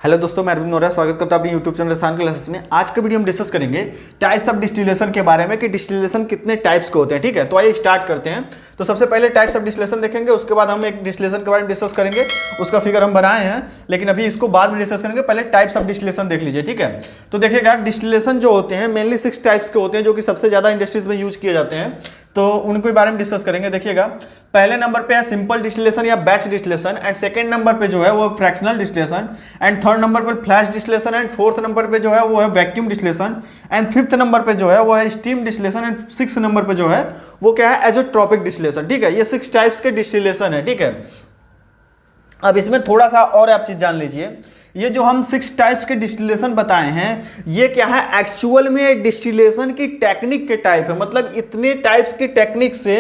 Hello दोस्तों, मैं Arvind Nora स्वागत करता हूं अपने यूट्यूब चैनल रसायन क्लासेस में। आज के वीडियो हम डिस्कस करेंगे टाइप्स ऑफ डिस्टिलेशन के बारे में कि डिस्टिलेशन कितने टाइप्स के होते हैं। ठीक है, तो आइए स्टार्ट करते हैं। तो सबसे पहले टाइप्स ऑफ डिस्टिलेशन देखेंगे, उसके बाद हम एक डिस्टिलेशन के बारे में डिस्कस करेंगे। उसका फिगर हम बनाए हैं, लेकिन अभी इसको बाद में डिस्कस करेंगे। पहले टाइप्स ऑफ डिस्टिलेशन देख लीजिए। ठीक है, तो देखिएगा डिस्टिलेशन जो होते हैं मेनली 6 टाइप्स के होते हैं, जो कि सबसे ज्यादा इंडस्ट्रीज में यूज किए जाते हैं। तो उनके बारे में डिस्कस करेंगे। देखिएगा, पहले नंबर पे है सिंपल डिस्टिलेशन या batch distillation, and second number पे जो है वो fractional distillation, and third number पे flash distillation, and fourth number पे जो है वो है vacuum distillation, and fifth number पे जो है वो है steam distillation, and six number पे जो है वो क्या है एजोट्रोपिक डिस्टिलेशन। ठीक है, ये 6 टाइप्स के डिस्टिलेशन है। ठीक है, अब इसमें थोड़ा सा और आप चीज जान लीजिए। ये जो हम 6 टाइप्स के डिस्टिलेशन बताए हैं, ये क्या है एक्चुअल में डिस्टिलेशन की टेक्निक के टाइप है। मतलब इतने टाइप्स की टेक्निक से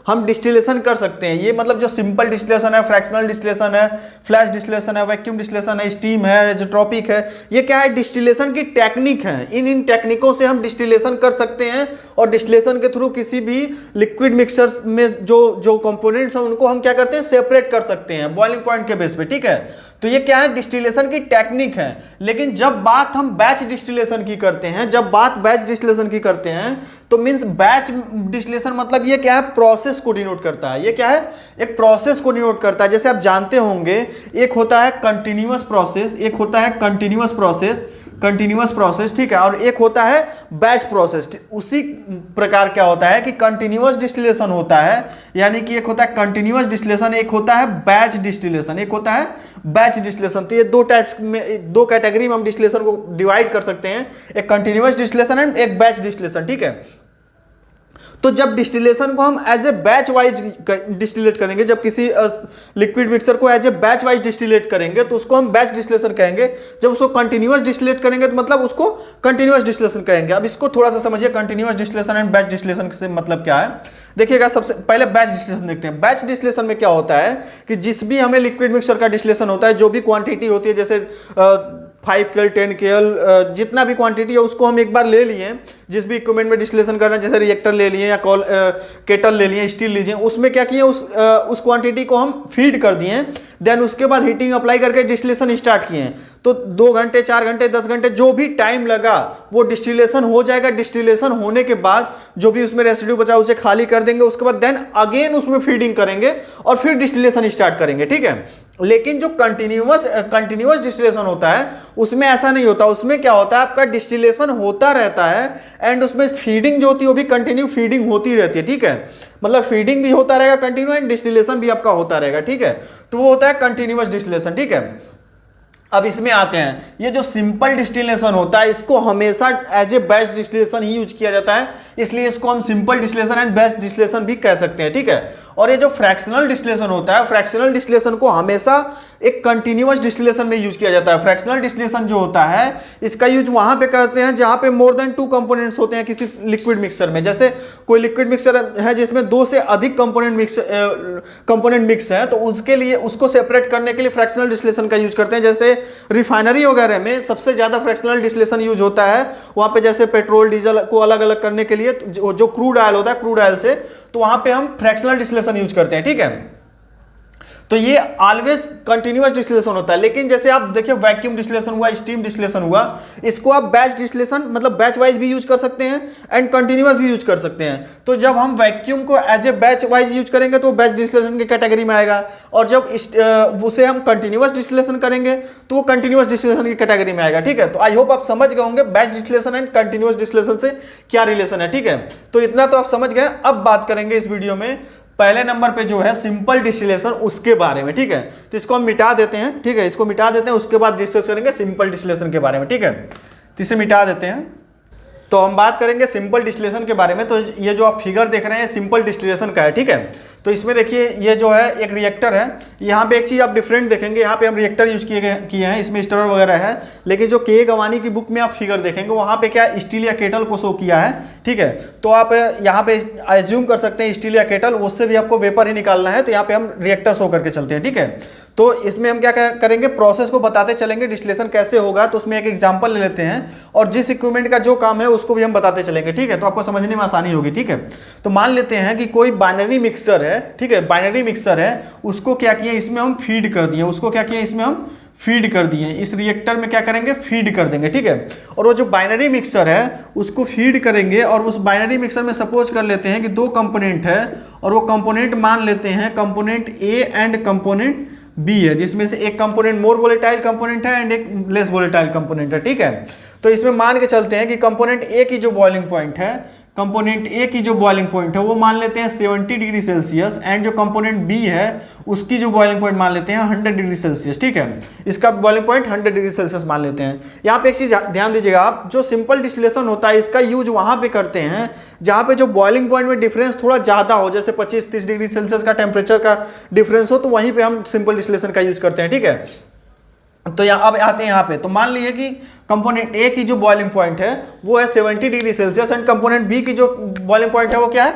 हम डिस्टिलेशन कर सकते हैं। ये मतलब जो सिंपल डिस्टिलेशन है, फ्रैक्शनल डिस्टिलेशन है, फ्लैश डिस्टिलेशन है, वैक्यूम डिस्टिलेशन है, स्टीम है, एजोट्रोपिक है, ये क्या है डिस्टिलेशन की टेक्निक है। इन टेक्निकों से हम डिस्टिलेशन कर सकते हैं, और डिस्टिलेशन के थ्रू किसी भी लिक्विड मिक्सचर्स में जो कंपोनेंट्स हैं उनको हम क्या करते हैं सेपरेट कर सकते हैं बॉइलिंग पॉइंट के बेस पे। ठीक है, तो ये क्या है डिस्टिलेशन की टेक्निक है। लेकिन जब बात हम बैच डिस्टिलेशन की करते हैं, तो मींस बैच डिस्टिलेशन मतलब ये क्या है प्रोसेस को डिनोट करता है। ये क्या है एक प्रोसेस को डिनोट करता है। जैसे आप जानते होंगे, एक होता है कंटिन्यूअस प्रोसेस, एक होता है कंटिन्यूअस प्रोसेस। ठीक है, और एक होता है बैच प्रोसेस। उसी प्रकार क्या होता है कि कंटिन्यूअस डिस्टिलेशन होता है, यानी कि एक होता है कंटिन्यूअस डिस्टिलेशन, एक होता है बैच डिस्टिलेशन, तो ये 2 टाइप्स में, 2 कैटेगरी में हम डिस्टिलेशन को डिवाइड कर सकते हैं, एक कंटिन्यूअस डिस्टिलेशन एंड एक बैच डिस्टिलेशन। ठीक है, तो जब डिस्टिलेशन को हम as a batch wise distillate करेंगे, जब किसी लिक्विड मिक्सर को as a batch wise distillate करेंगे तो उसको हम बैच डिस्टिलेशन कहेंगे। जब उसको कंटिन्यूअस डिस्टिलेट करेंगे तो मतलब उसको कंटिन्यूअस डिस्टिलेशन कहेंगे। अब इसको थोड़ा सा समझिए, continuous distillation and batch distillation से मतलब क्या है। देखिएगा, सबसे पहले बैच डिस्टिलेशन देखते हैं। बैच डिस्टिलेशन में क्या होता है कि जिस भी हमें लिक्विड मिक्सर का डिस्टिलेशन होता है, जो भी क्वांटिटी होती है, जैसे 5 KL 10 KL जितना भी क्वांटिटी है उसको हम एक बार ले लिए, जिस भी इक्विपमेंट में डिस्टिलेशन करना है, जैसे रिएक्टर ले लिए या केटल ले लिए, स्टील लीजिए, उसमें क्या किए उस क्वांटिटी को हम फीड कर दिए, देन उसके बाद हीटिंग अप्लाई करके डिस्टिलेशन स्टार्ट किए। तो 2 घंटे 4 घंटे 10 घंटे जो भी टाइम लगा वो डिस्टिलेशन हो जाएगा। डिस्टिलेशन होने के बाद जो भी उसमें रेसिड्यू बचा उसे खाली कर देंगे, उसके बाद देन अगेन उसमें फीडिंग करेंगे और फिर डिस्टिलेशन स्टार्ट करेंगे। ठीक है, लेकिन जो कंटिन्यूअस डिस्टिलेशन होता है उसमें ऐसा नहीं होता। उसमें क्या होता है आपका डिस्टिलेशन होता रहता है एंड उसमें फीडिंग जो होती है वो भी कंटिन्यू फीडिंग होती रहती है। ठीक है, मतलब फीडिंग भी होता रहेगा कंटिन्यू एंड डिस्टिलेशन भी आपका होता रहेगा। ठीक है, तो वो होता है कंटिन्यूअस डिस्टिलेशन। ठीक है, अब इसमें आते हैं, ये जो सिंपल डिस्टिलेशन होता है इसको हमेशा एज ए बैच डिस्टिलेशन ही यूज किया जाता है, इसलिए इसको हम simple distillation and batch distillation भी कह सकते हैं। ठीक है, और ये जो फ्रैक्शनल डिस्टिलेशन होता है, फ्रैक्शनल डिस्टिलेशन को हमेशा एक कंटिन्यूअस डिस्टिलेशन में यूज किया जाता है। फ्रैक्शनल डिस्टिलेशन जो होता है इसका यूज वहां पे करते हैं जहां पे मोर देन 2 कंपोनेंट्स होते हैं किसी लिक्विड मिक्सर में। जैसे कोई लिक्विड मिक्सर है जिसमें 2 से अधिक कंपोनेंट मिक्स है, तो उसके लिए उसको सेपरेट करने के लिए फ्रैक्शनल डिस्टिलेशन का यूज करते हैं। जैसे रिफाइनरी वगैरह में सबसे ज्यादा फ्रैक्शनल डिस्टिलेशन यूज होता है, वहां पे जैसे पेट्रोल डीजल को अलग अलग करने के लिए जो क्रूड ऑयल होता है, क्रूड ऑयल से, तो वहां पे हम फ्रैक्शनल डिस्टिलेशन यूज करते हैं। ठीक है, तो ये ऑलवेज कंटिन्यूअस डिस्टिलेशन होता है। लेकिन जैसे आप देखिए वैक्यूम डिस्टिलेशन हुआ, स्टीम डिस्टिलेशन हुआ, इसको आप बैच डिस्टिलेशन मतलब बैच वाइज भी यूज कर सकते हैं एंड कंटिन्यूअस भी यूज कर सकते हैं। तो जब हम वैक्यूम को as a batch wise use करेंगे तो बैच डिस्टिलेशन की कैटेगरी में आएगा, और जब उसे हम कंटिन्यूअस डिस्टिलेशन करेंगे तो वो कंटिन्यूअस डिस्टिलेशन की कैटेगरी में आएगा। ठीक है, तो आई होप आप समझ गए होंगे batch distillation and continuous distillation से क्या रिलेशन है। ठीक है, तो इतना तो आप समझ गए। अब बात करेंगे इस वीडियो में पहले नंबर पे जो है सिंपल डिस्टिलेशन, उसके बारे में। ठीक है, तो इसको हम मिटा देते हैं। ठीक है, इसको मिटा देते हैं, उसके बाद डिस्कस करेंगे सिंपल डिस्टिलेशन के बारे में। ठीक है, तो इसे मिटा देते हैं। तो हम बात करेंगे सिंपल डिस्टिलेशन के बारे में। तो ये जो आप फिगर देख रहे हैं सिंपल डिस्टिलेशन का है। ठीक है, तो इसमें देखिए ये जो है एक रिएक्टर है। यहाँ पे एक चीज़ आप डिफरेंट देखेंगे, यहाँ पे हम रिएक्टर यूज किए हैं, इसमें स्टरर वगैरह है। लेकिन जो के गवानी की बुक में आप फिगर देखेंगे वहाँ पे क्या स्टील या केटल को शो किया है। ठीक है, तो आप यहाँ पे एज्यूम कर सकते हैं स्टील या केटल, उससे भी आपको वेपर ही निकालना है, तो यहाँ पे हम रिएक्टर शो करके चलते हैं। ठीक है, तो इसमें हम क्या करेंगे प्रोसेस को बताते चलेंगे डिस्टिलेशन कैसे होगा। तो उसमें एक एग्जांपल ले लेते हैं और जिस इक्विपमेंट का जो काम है उसको भी हम बताते चलेंगे। ठीक है, तो आपको समझने में आसानी होगी। ठीक है, तो मान लेते हैं कि कोई बाइनरी मिक्सर है। ठीक है, बाइनरी मिक्सर है, उसको क्या किया इसमें हम फीड कर दिए, उसको क्या किया इसमें हम फीड कर दिए, इस रिएक्टर में क्या करेंगे, फीड कर देंगे, ठीक है। और वो जो बाइनरी मिक्सर है उसको फीड करेंगे, और उस बाइनरी मिक्सर में सपोज कर लेते हैं कि दो कंपोनेंट है, और वो कंपोनेंट मान लेते हैं component A and component B है, जिसमें से एक कंपोनेंट मोर वोलेटाइल कंपोनेंट है एंड एक लेस वोलेटाइल कंपोनेंट है, ठीक है। तो इसमें मान के चलते हैं कि कंपोनेंट ए की जो बॉइलिंग पॉइंट है, कंपोनेंट ए की जो बॉइलिंग पॉइंट है वो मान लेते हैं 70 डिग्री सेल्सियस, एंड जो कंपोनेंट बी है उसकी जो बॉइलिंग पॉइंट मान लेते हैं 100 डिग्री सेल्सियस, ठीक है। इसका बॉइलिंग पॉइंट 100 डिग्री सेल्सियस मान लेते हैं। यहाँ पे एक चीज ध्यान दीजिएगा आप, जो सिंपल डिस्टिलेशन होता है इसका यूज वहां पे करते हैं जहां पे जो बॉइलिंग पॉइंट में डिफरेंस थोड़ा ज्यादा हो, जैसे 25-30 डिग्री सेल्सियस का टेम्परेचर का डिफरेंस हो, तो वहीं पे हम सिंपल डिस्टिलेशन का यूज करते हैं, ठीक है। तो अब आते हैं यहाँ पे, तो मान लीजिए कि कंपोनेंट ए की जो बॉइलिंग पॉइंट है वो है 70 degree Celsius, and component B की जो बॉइलिंग पॉइंट है वो क्या है,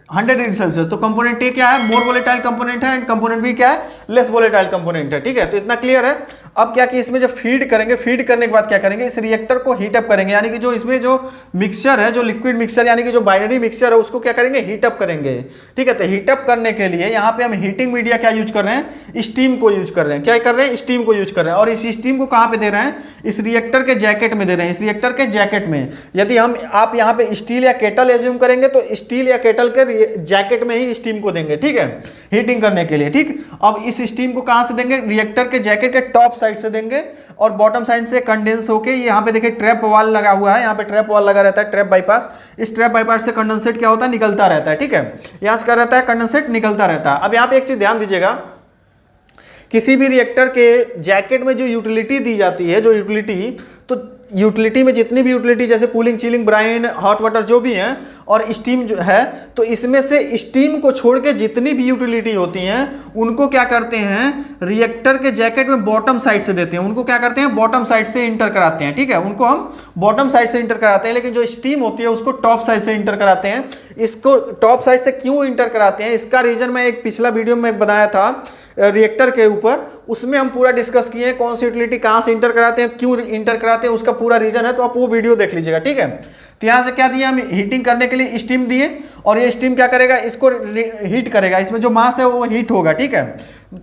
100 डिग्री सेल्सियस। तो कंपोनेंट ए क्या है, मोर वोलेटाइल कंपोनेंट है, एंड कंपोनेंट बी क्या है, लेस वोलेटाइल कंपोनेंट है, ठीक है। तो इतना क्लियर है। अब क्या कि इसमें जब फीड करेंगे, फीड करने के बाद क्या करेंगे, इस रिएक्टर को हीट अप करेंगे, यानी कि जो इसमें जो मिक्सचर है, जो लिक्विड मिक्सचर यानी कि जो बाइनरी मिक्सचर है उसको क्या करेंगे, हीट अप करेंगे, ठीक है। तो हीट अप करने के लिए यहाँ पे हम हीटिंग मीडिया क्या यूज कर रहे हैं, स्टीम को यूज कर रहे हैं। क्या कर रहे हैं, स्टीम को यूज कर रहे हैं। और इस स्टीम को कहाँ पे दे रहे हैं, इस रिएक्टर के जैकेट में दे रहे हैं, इस रिएक्टर के जैकेट में। यदि आप यहाँ पे स्टील या केटल एज्यूम करेंगे तो स्टील या केटल के जैकेट में ही स्टीम को देंगे, ठीक है, हीटिंग करने के लिए, ठीक। अब इस स्टीम को कहां से देंगे, रिएक्टर के जैकेट के टॉप साइड से देंगे, और बॉटम साइड से कंडेंस होके यहाँ पे देखिए ट्रैप वाल लगा हुआ है, यहाँ पे ट्रैप वाल लगा रहता है, ट्रैप बाईपास। इस ट्रैप बाईपास से कंडेंसेट क्या होता है, निकलता रहता है, ठीक है। यहाँ से क्या रहता है, कंडेंसेट निकलता रहता है। अब यहाँ पे एक चीज ध्यान दीजिएगा, किसी भी रिएक्टर के जैकेट में जो यूटिलिटी दी जाती है, जो यूटिलिटी, तो यूटिलिटी में जितनी भी यूटिलिटी जैसे cooling, chilling, brine, hot water जो भी हैं, और स्टीम जो है, तो इसमें से स्टीम को छोड़ के जितनी भी यूटिलिटी होती हैं उनको क्या करते हैं, रिएक्टर के जैकेट में बॉटम साइड से देते हैं, उनको क्या करते हैं, बॉटम साइड से इंटर कराते हैं, ठीक है। उनको हम बॉटम साइड से इंटर कराते हैं, लेकिन जो स्टीम होती है उसको टॉप साइड से इंटर कराते हैं। इसको टॉप साइड से क्यों इंटर कराते हैं, इसका रीजन मैं एक पिछला वीडियो में बताया था रिएक्टर के ऊपर, उसमें हम पूरा डिस्कस किए हैं कौन सी यूटिलिटी कहां से इंटर कराते हैं, क्यों इंटर कराते हैं, उसका पूरा रीजन है, तो आप वो वीडियो देख लीजिएगा, ठीक है। तो यहां से क्या दिया, हम हीटिंग करने के लिए स्टीम दिए, और ये स्टीम क्या करेगा, इसको हीट करेगा, इसमें जो मास है वो हीट होगा, ठीक है।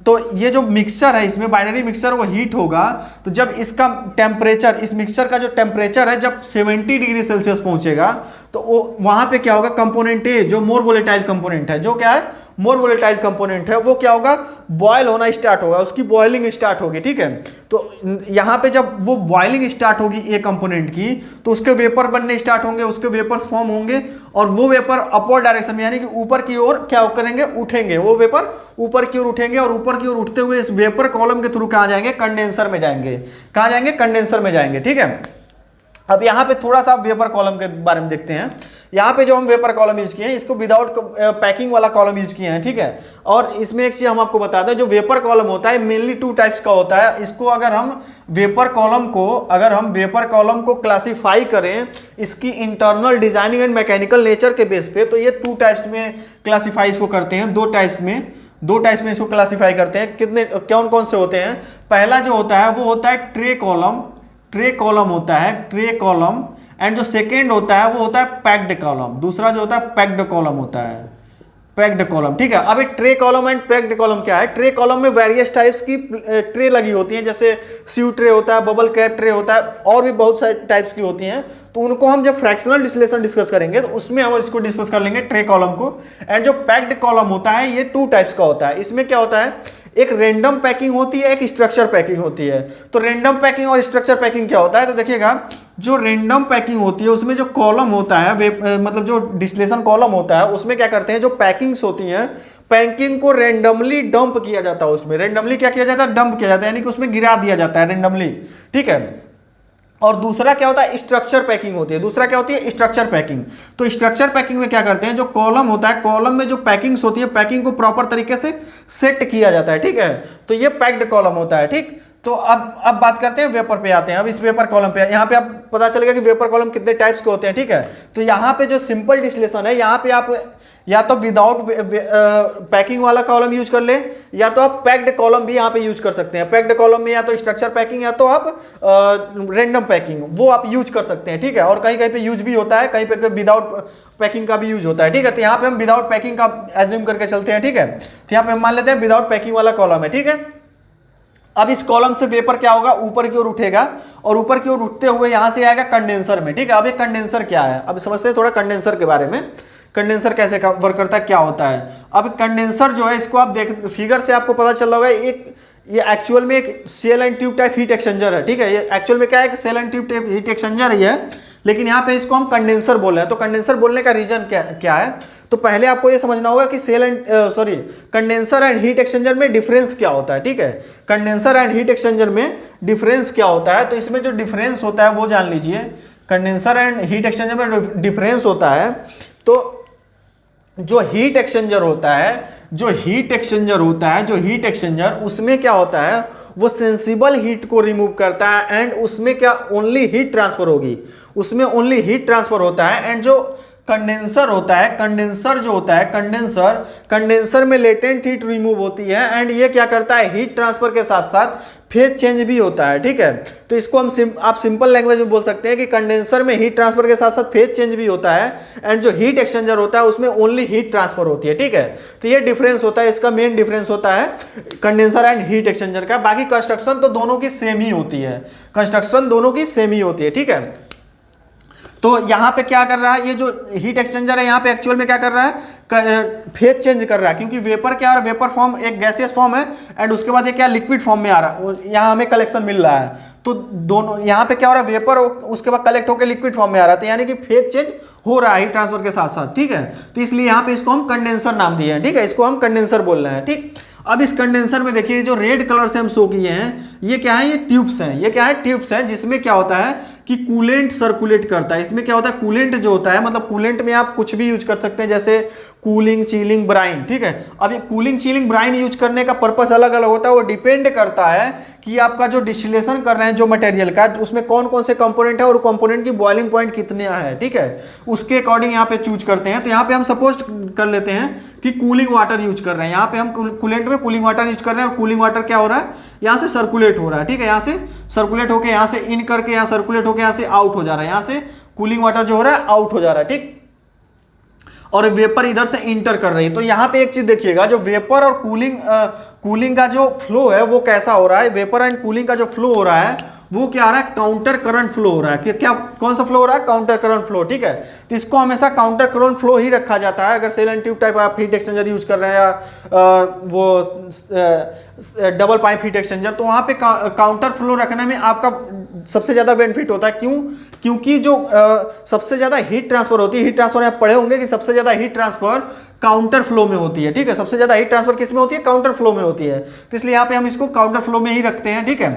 तो ये जो मिक्सचर है, इसमें बाइनरी मिक्सचर वो हीट होगा, तो जब इसका टेम्परेचर, इस मिक्सचर का जो टेम्परेचर है जब 70 डिग्री सेल्सियस पहुंचेगा, तो वो वहां पे क्या होगा, कंपोनेंट ए जो मोर वोलेटाइल कंपोनेंट है, जो क्या है, मोर वोलेटाइल कंपोनेंट है, वो क्या होगा, बॉयल होना स्टार्ट होगा, उसकी बॉइलिंग स्टार्ट होगी, ठीक है। तो यहाँ पे जब वो बॉइलिंग स्टार्ट होगी ए कंपोनेंट की, तो उसके वेपर बनने स्टार्ट होंगे, उसके वेपर्स फॉर्म होंगे, और वो वेपर अपवर्ड डायरेक्शन में यानी कि ऊपर की ओर क्या करेंगे, उठेंगे, वो वेपर ऊपर की ओर उठेंगे, और ऊपर की ओर उठते हुए इस वेपर कॉलम के थ्रू कहाँ जाएंगे, कंडेंसर में जाएंगे। कहाँ जाएंगे, कंडेंसर में जाएंगे, ठीक है। अब यहाँ पे थोड़ा सा वेपर कॉलम के बारे में देखते हैं। यहाँ पे जो हम वेपर कॉलम यूज किए हैं, इसको विदाउट पैकिंग वाला कॉलम यूज किए हैं, ठीक है। और इसमें एक चीज हम आपको बता दें, जो वेपर कॉलम होता है मेनली 2 टाइप्स का होता है। इसको अगर हम वेपर कॉलम को क्लासिफाई करें इसकी internal designing and mechanical nature के बेस पे, तो ये 2 टाइप्स में क्लासीफाई इसको करते हैं, 2 टाइप्स में इसको क्लासीफाई करते हैं। कितने कौन कौन से होते हैं, पहला जो होता है वो होता है ट्रे कॉलम होता है, ट्रे कॉलम, एंड जो सेकेंड होता है वो होता है पैक्ड कॉलम। दूसरा जो होता है पैक्ड कॉलम होता है, पैक्ड कॉलम, ठीक है। अब एक tray column and packed column क्या है, ट्रे कॉलम में वेरियस टाइप्स की ट्रे लगी होती हैं, जैसे सीव ट्रे होता है, बबल कैप ट्रे होता है, और भी बहुत सारे टाइप्स की होती हैं। तो उनको हम जब फ्रैक्शनल डिस्टिलेशन डिस्कस करेंगे तो उसमें हम इसको डिस्कस कर लेंगे, ट्रे कॉलम को। एंड जो पैक्ड कॉलम होता है ये 2 टाइप्स का होता है। इसमें क्या होता है, एक रेंडम पैकिंग होती है, एक स्ट्रक्चर पैकिंग होती है। तो रेंडम पैकिंग और स्ट्रक्चर पैकिंग क्या होता है, तो देखिएगा जो रेंडम पैकिंग होती है उसमें जो कॉलम होता है, मतलब जो डिस्टिलेशन कॉलम होता है, उसमें क्या करते हैं, जो पैकिंग्स होती हैं, पैकिंग को रेंडमली डंप किया जाता है। उसमें रेंडमली क्या किया जाता है, डंप किया जाता है, यानी कि उसमें गिरा दिया जाता है रेंडमली, ठीक है। और दूसरा क्या होता है, स्ट्रक्चर पैकिंग होती है। दूसरा क्या होती है, स्ट्रक्चर पैकिंग। तो स्ट्रक्चर पैकिंग में क्या करते हैं, जो कॉलम होता है, कॉलम में जो पैकिंग्स होती है, पैकिंग को प्रॉपर तरीके से सेट किया जाता है, ठीक है। तो ये पैक्ड कॉलम होता है, ठीक। तो अब बात करते हैं वेपर पे आते हैं। अब इस वेपर कॉलम पे यहाँ पे आप पता चलेगा कि वेपर कॉलम कितने टाइप्स के होते हैं, ठीक है। तो यहाँ पे जो सिंपल डिस्टिलेशन है, यहाँ पे आप या तो विदाउट पैकिंग वाला कॉलम यूज कर ले, या तो आप पैक्ड कॉलम भी यहाँ पे यूज कर सकते हैं। पैक्ड कॉलम में या तो स्ट्रक्चर पैकिंग या तो आप रेंडम पैकिंग वो आप यूज कर सकते हैं, ठीक है। और कहीं कहीं पे यूज भी होता है, कहीं पे विदाउट पैकिंग का भी यूज होता है, ठीक है। तो यहाँ पे हम विदाउट पैकिंग का एज्यूम करके चलते हैं, ठीक है। तो यहाँ पे हम मान लेते हैं विदाउट पैकिंग वाला कॉलम है, ठीक है। अब इस कॉलम से वेपर क्या होगा, ऊपर की ओर उठेगा और ऊपर की ओर उठते हुए यहां से आएगा कंडेंसर में। ठीक है, अब एक कंडेंसर क्या है, अब समझते हैं थोड़ा कंडेंसर के बारे में। कंडेंसर कैसे वर्क करता है, क्या होता है। अब कंडेंसर जो है इसको आप देख, फिगर से आपको पता चल रहा होगा, एक ये एक्चुअल में एक shell and tube type heat exchanger है। ठीक है, ये एक्चुअल में क्या है, shell and tube type heat exchanger ही है, लेकिन यहाँ पे इसको हम कंडेंसर बोल रहे हैं। तो कंडेंसर बोलने का रीजन क्या है, तो पहले आपको ये समझना होगा कि कंडेंसर एंड हीट एक्सचेंजर में डिफरेंस क्या होता है। ठीक है, कंडेंसर एंड हीट एक्सचेंजर में डिफरेंस क्या होता है, तो इसमें जो डिफरेंस होता है वो जान लीजिए। कंडेंसर एंड हीट एक्सचेंजर में डिफरेंस होता है, तो जो हीट एक्सचेंजर होता है, उसमें क्या होता है, वो सेंसिबल हीट को रिमूव करता है एंड उसमें क्या ओनली हीट ट्रांसफर होगी, उसमें ओनली हीट ट्रांसफर होता है। एंड जो कंडेंसर होता है, कंडेंसर में लेटेंट हीट रिमूव होती है एंड ये क्या करता है, हीट ट्रांसफर के साथ साथ फेज चेंज भी होता है। ठीक है, तो इसको हम आप सिंपल लैंग्वेज में बोल सकते हैं कि कंडेंसर में हीट ट्रांसफर के साथ साथ फेज चेंज भी होता है एंड जो हीट एक्सचेंजर होता है उसमें ओनली हीट ट्रांसफर होती है। ठीक है, तो ये डिफरेंस होता है, इसका मेन डिफरेंस होता है कंडेंसर एंड हीट एक्सचेंजर का। बाकी कंस्ट्रक्शन तो दोनों की सेम ही होती है, ठीक है। तो यहाँ पे क्या कर रहा है, ये जो हीट एक्सचेंजर है यहाँ पे एक्चुअल में क्या कर रहा है, फेज चेंज कर रहा है, क्योंकि वेपर क्या है, वेपर फॉर्म एक गैसियस फॉर्म है एंड उसके बाद ये क्या लिक्विड फॉर्म में आ रहा है, यहाँ हमें कलेक्शन मिल रहा है। तो दोनों यहाँ पे क्या हो रहा है, वेपर उसके बाद कलेक्ट होकर लिक्विड फॉर्म में आ रहा है, तो यानी कि फेज चेंज हो रहा है हीट ट्रांसफर के साथ साथ। ठीक है, तो इसलिए यहाँ पे इसको हम कंडेंसर नाम दिए हैं। ठीक है, इसको हम कंडेंसर बोल रहे हैं। ठीक, अब इस कंडेंसर में देखिए जो रेड कलर से हम शो किए हैं, ये क्या है, ये ट्यूब्स हैं, जिसमें क्या होता है कि कूलेंट सर्कुलेट करता है। इसमें क्या होता है, कूलेंट जो होता है, मतलब कूलेंट में आप कुछ भी यूज कर सकते हैं, जैसे कूलिंग, चिलिंग, ब्राइन। ठीक है, अब ये कूलिंग, चिलिंग, ब्राइन यूज करने का पर्पस अलग अलग होता है, वो डिपेंड करता है कि आपका जो डिस्टिलेशन कर रहे हैं जो मटेरियल का, उसमें कौन कौन से कंपोनेंट है और कंपोनेंट की बॉइलिंग पॉइंट कितने है। ठीक है, उसके अकॉर्डिंग यहाँ पे चूज करते हैं। तो यहाँ पे हम सपोज कर लेते हैं कि कूलिंग वाटर यूज कर रहे हैं, यहाँ पे हम कूलेंट में कूलिंग वाटर यूज कर रहे हैं और कूलिंग वाटर क्या हो रहा है, यहाँ से सर्कुलेट हो रहा है। ठीक है, यहाँ से सर्कुलेट होकर यहाँ से इन करके यहाँ सर्कुलेट होकर यहाँ से आउट हो जा रहा है, यहाँ से कूलिंग वाटर जो हो रहा है आउट हो जा रहा है। ठीक, और वेपर इधर से इंटर कर रही है। तो यहाँ पे एक चीज देखिएगा, जो वेपर और कूलिंग का जो फ्लो है वो कैसा हो रहा है, वेपर एंड कूलिंग का जो फ्लो हो रहा है वो क्या आ रहा है, काउंटर करंट फ्लो हो रहा है। क्या कौन सा फ्लो हो रहा है, काउंटर करंट फ्लो। ठीक है, तो इसको हमेशा काउंटर करंट फ्लो ही रखा जाता है। अगर सेल एंड ट्यूब टाइप आप हीट एक्सचेंजर यूज कर रहे हैं या वो डबल पाइप हीट एक्सचेंजर, तो वहां पे काउंटर फ्लो रखने में आपका सबसे ज्यादा बेनिफिट होता है। क्योंकि जो सबसे ज्यादा हीट ट्रांसफर होती है, हीट ट्रांसफर आप पढ़े होंगे कि सबसे ज्यादा हीट ट्रांसफर काउंटर फ्लो में होती है। ठीक है, सबसे ज्यादा हीट ट्रांसफर किस में होती है, काउंटर फ्लो में होती है। तो इसलिए यहाँ पे हम इसको काउंटर फ्लो में ही रखते हैं। ठीक है,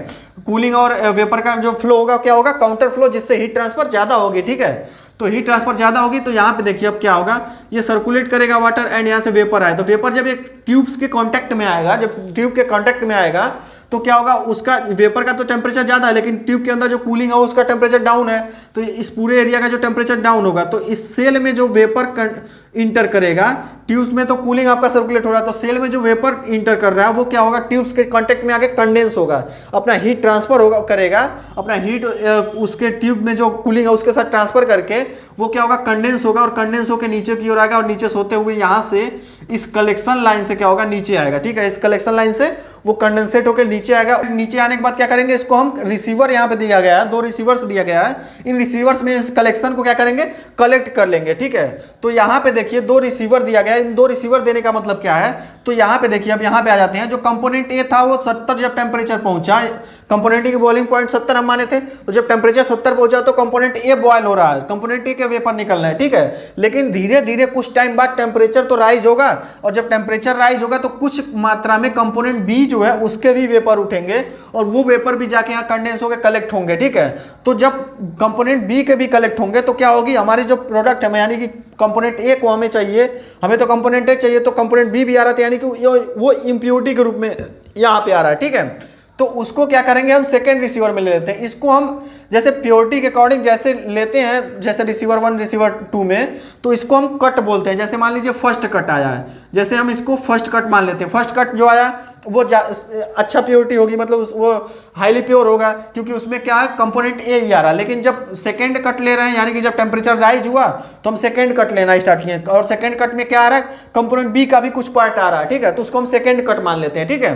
कूलिंग और वेपर का जो फ्लो होगा क्या होगा, काउंटर फ्लो, जिससे हीट ट्रांसफर ज्यादा होगी। ठीक है, तो हीट ट्रांसफर ज्यादा होगी, तो यहाँ पे देखिए अब क्या होगा, ये सर्कुलेट करेगा वाटर एंड यहाँ से वेपर आए, तो वेपर जब एक ट्यूब्स के कांटेक्ट में आएगा, जब ट्यूब के कांटेक्ट में आएगा तो क्या होगा, उसका वेपर का तो टेम्परेचर ज्यादा है, लेकिन ट्यूब के अंदर जो कूलिंग है उसका टेम्परेचर डाउन है, तो इस पूरे एरिया का जो टेम्परेचर डाउन होगा, तो इस सेल में जो वेपर इंटर करेगा, ट्यूब्स में तो कूलिंग आपका सर्कुलेट हो रहा है, तो सेल में जो वेपर इंटर कर रहा है वो क्या होगा, ट्यूब्स के कांटेक्ट में आके कंडेंस होगा, अपना हीट ट्रांसफर होगा, करेगा अपना हीट उसके ट्यूब में जो कूलिंग है उसके साथ ट्रांसफर करके वो क्या होगा, कंडेंस होगा, और कंडेंस होकर नीचे की ओर आएगा, और नीचे से होते हुए यहाँ से इस कलेक्शन लाइन से क्या होगा, नीचे आएगा। ठीक है, इस कलेक्शन लाइन से वो कंडेंसेट होकर नीचे आएगा। नीचे आने के बाद क्या करेंगे, इसको हम रिसीवर यहाँ पे दिया गया है, 2 रिसीवर्स दिया गया है, इन रिसीवर्स में इस कलेक्शन को क्या करेंगे, कलेक्ट कर लेंगे। ठीक है, तो यहाँ पे देखिए 2 रिसीवर दिया गया है। इन 2 रिसीवर देने का मतलब क्या है, तो यहाँ पे देखिए, अब यहाँ पे आ जाते हैं, जो कंपोनेंट ए था वो 70 जब टेम्परेचर पहुंचा, कंपोनेंट की बॉइलिंग पॉइंट 70 हम माने थे, तो जब टेम्परेचर 70 पहुंचा तो कंपोनेंट ए बॉयल हो रहा है, कंपोनेंट ए के वेपर निकल रहे हैं। ठीक है, लेकिन धीरे धीरे कुछ टाइम बाद टेम्परेचर तो राइज होगा, और जब टेम्परेचर राइज होगा तो कुछ मात्रा में कंपोनेंट बी जो है उसके भी वेपर उठेंगे, और वो वेपर भी जाके यहाँ कंडेंस होकर कलेक्ट होंगे। ठीक है, तो जब कंपोनेंट बी के भी कलेक्ट होंगे तो क्या होगी, हमारी जो प्रोडक्ट है, यानी कि कंपोनेंट ए को हमें चाहिए, हमें तो कंपोनेंट ए चाहिए, तो कंपोनेंट बी भी आ रहा था, यानी कि वो इंप्योरिटी के रूप में यहाँ पे आ रहा है। ठीक है, तो उसको क्या करेंगे, हम सेकेंड रिसीवर में ले लेते हैं। इसको हम जैसे प्योरिटी के अकॉर्डिंग जैसे लेते हैं, जैसे रिसीवर 1 रिसीवर 2 में, तो इसको हम कट बोलते हैं। जैसे मान लीजिए फर्स्ट कट आया है, जैसे हम इसको फर्स्ट कट मान लेते हैं। फर्स्ट कट जो आया वो अच्छा प्योरिटी होगी, मतलब वो हाईली प्योर होगा, क्योंकि उसमें क्या है, कंपोनेंट ए ही आ रहा है। लेकिन जब सेकेंड कट ले रहे हैं, यानी कि जब टेम्परेचर राइज हुआ तो हम सेकेंड कट लेना स्टार्ट किए, और सेकेंड कट में क्या आ रहा है, कंपोनेंट बी का भी कुछ पार्ट आ रहा है। ठीक है, तो उसको हम सेकेंड कट मान लेते हैं। ठीक है,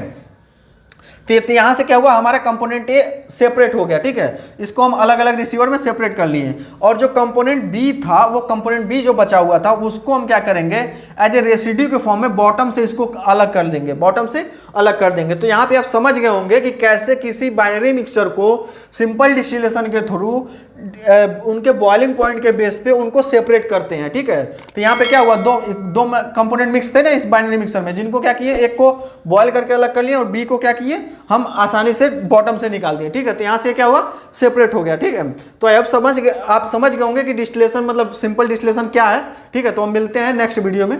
तो यहाँ से क्या हुआ, हमारा कंपोनेंट ए सेपरेट हो गया, ठीक है, इसको हम अलग अलग रिसीवर में सेपरेट कर लिए। और जो कंपोनेंट बी था, वो कंपोनेंट बी जो बचा हुआ था उसको हम क्या करेंगे, एज ए रेसिड्यू के फॉर्म में बॉटम से इसको अलग कर देंगे, बॉटम से अलग कर देंगे। तो यहाँ पे आप समझ गए होंगे कि कैसे किसी बाइनरी मिक्सचर को सिंपल डिस्टिलेशन के थ्रू उनके बॉइलिंग पॉइंट के बेस पे उनको सेपरेट करते हैं, ठीक है। तो यहाँ पे क्या हुआ, दो कंपोनेंट मिक्स थे ना इस बाइनरी मिक्सर में, जिनको क्या किए, एक को बॉयल करके अलग कर लिए और बी को क्या किए, हम आसानी से बॉटम से निकाल दिए, ठीक है। तो यहाँ से क्या हुआ, सेपरेट हो गया, ठीक है। तो आप समझ गए होंगे कि डिस्टिलेशन मतलब सिंपल डिस्टिलेशन क्या है, ठीक है। तो हम मिलते हैं नेक्स्ट वीडियो में।